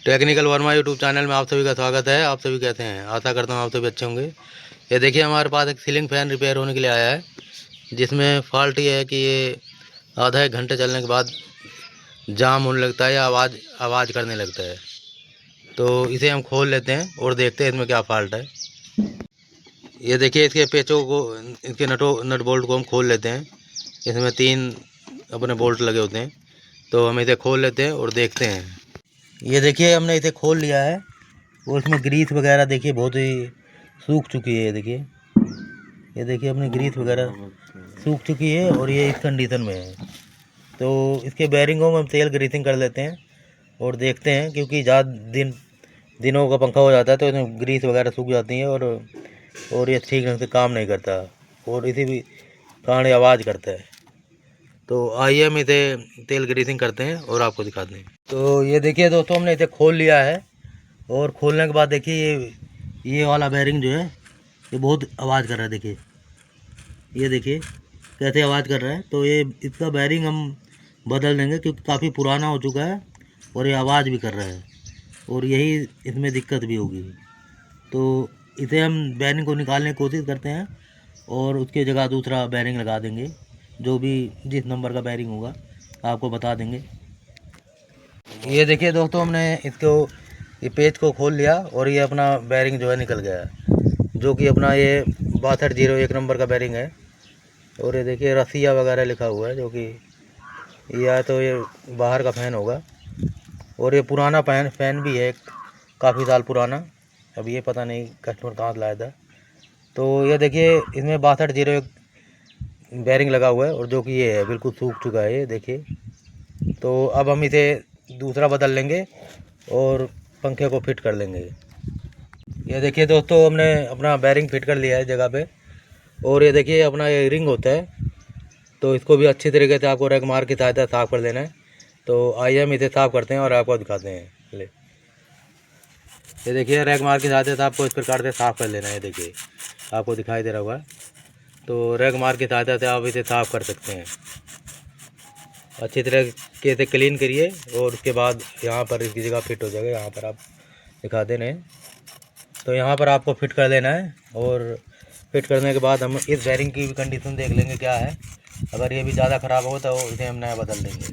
Technical Verma YouTube channel में आप सभी का स्वागत है। आप सभी कैसे हैं? आशा करता हूँ आप सभी अच्छे होंगे। ये देखिए हमारे पास एक सीलिंग फ़ैन रिपेयर होने के लिए आया है, जिसमें फ़ॉल्ट ये है कि ये आधा एक घंटे चलने के बाद जाम होने लगता है या आवाज़ करने लगता है। तो इसे हम खोल लेते हैं और देखते हैं इसमें क्या फ़ॉल्ट है। ये देखिए इसके पेचों को, इसके नट बोल्ट को हम खोल लेते हैं। इसमें 3 अपने बोल्ट लगे होते हैं, तो हम इसे खोल लेते हैं और देखते हैं। ये देखिए हमने इसे खोल लिया है और इसमें ग्रीस वगैरह देखिए बहुत ही सूख चुकी है। ये देखिए अपनी ग्रीस वगैरह सूख चुकी है और ये इस कंडीशन में है। तो इसके बैरिंगों में हम तेल ग्रीसिंग कर लेते हैं और देखते हैं, क्योंकि ज़्यादा दिनों का पंखा हो जाता है तो इसमें ग्रीस वगैरह सूख जाती है और ये ठीक ढंग से काम नहीं करता और इसी भी कारण ये आवाज़ करता है। तो आइए हम इसे तेल ग्रीसिंग करते हैं और आपको दिखाते हैं। तो ये देखिए दोस्तों, हमने इसे खोल लिया है और खोलने के बाद देखिए ये वाला बैरिंग जो है ये बहुत आवाज़ कर रहा है। ये देखिए कैसे आवाज़ कर रहा है। तो ये इसका बैरिंग हम बदल देंगे, क्योंकि काफ़ी पुराना हो चुका है और ये आवाज़ भी कर रहा है और यही इसमें दिक्कत भी होगी। तो इसे हम बैरिंग को निकालने की कोशिश करते हैं और उसकी जगह दूसरा बैरिंग लगा देंगे, जो भी जिस नंबर का बैरिंग होगा आपको बता देंगे। ये देखिए दोस्तों, हमने ये पेच को खोल लिया और ये अपना बैरिंग जो है निकल गया है, जो कि अपना ये 6201 नंबर का बैरिंग है। और ये देखिए रसिया वगैरह लिखा हुआ है, जो कि या तो ये बाहर का फ़ैन होगा और ये पुराना फ़ैन भी है, काफ़ी साल पुराना। अब ये पता नहीं कस्टमर कहाँ से लाया था। तो ये देखिए इसमें 6201 बैरिंग लगा हुआ है और जो कि ये है बिल्कुल सूख चुका है। ये देखिए, तो अब हम इसे दूसरा बदल लेंगे और पंखे को फिट कर लेंगे। ये देखिए दोस्तों, हमने अपना बैरिंग फिट कर लिया है जगह पे। और ये देखिए अपना ये रिंग होता है, तो इसको भी अच्छी तरीके से आपको रैक मार की सहायता साफ़ कर लेना है। तो आइए हम इसे साफ़ करते हैं और आपको दिखाते हैं। ये देखिए रैक मार की सहायता से आपको इस प्रकार से साफ़ कर लेना है। देखिए आपको दिखाई दे रहा होगा। तो रैक मार की सहायता से आप इसे साफ़ कर सकते हैं। अच्छी तरह के इसे क्लीन करिए और उसके बाद यहाँ पर इसकी जगह फिट हो जाएगा। यहाँ पर आप दिखा देने, तो यहाँ पर आपको फिट कर लेना है। और फिट करने के बाद हम इस बैरिंग की भी कंडीशन देख लेंगे क्या है। अगर ये भी ज़्यादा ख़राब हो तो इसे हम नया बदल देंगे।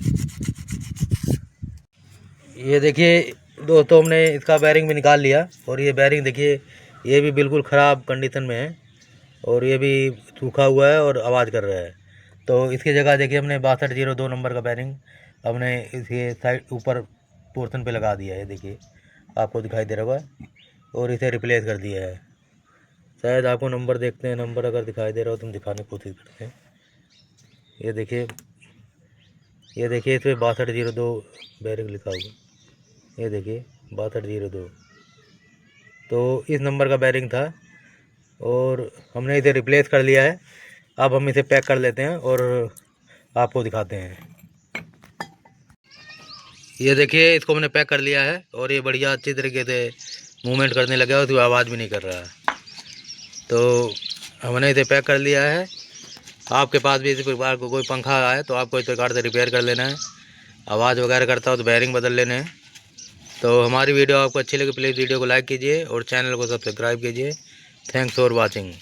ये देखिए दोस्तों, हमने इसका बैरिंग भी निकाल लिया और ये बैरिंग देखिए ये भी बिल्कुल ख़राब कंडीशन में है और ये भी सूखा हुआ है और आवाज़ कर रहा है। तो इसकी जगह देखिए हमने 6202 नंबर का बैरिंग हमने इसके साइड ऊपर पोर्शन पे लगा दिया है। देखिए आपको दिखाई दे रहा होगा और इसे रिप्लेस कर दिया है। शायद आपको नंबर देखते हैं, नंबर अगर दिखाई दे रहा हो तो हम दिखाने की कोशिश करते हैं। ये देखिए इस पर 6202 बैरिंग लिखा हुआ। ये देखिए 6202, तो इस नंबर का बैरिंग था और हमने इसे रिप्लेस कर लिया है। अब हम इसे पैक कर लेते हैं और आपको दिखाते हैं। ये देखिए इसको हमने पैक कर लिया है और ये बढ़िया अच्छी तरीके से मूवमेंट करने लगा और आवाज़ भी नहीं कर रहा है। तो हमने इसे पैक कर लिया है। आपके पास भी इसी प्रकार को कोई पंखा आए तो आपको इस प्रकार से रिपेयर कर लेना है। आवाज़ वगैरह करता हो तो बैरिंग बदल लेने हैं। तो हमारी वीडियो आपको अच्छी लगी, प्लीज़ वीडियो को लाइक कीजिए और चैनल को सब्सक्राइब कीजिए। Thanks for watching.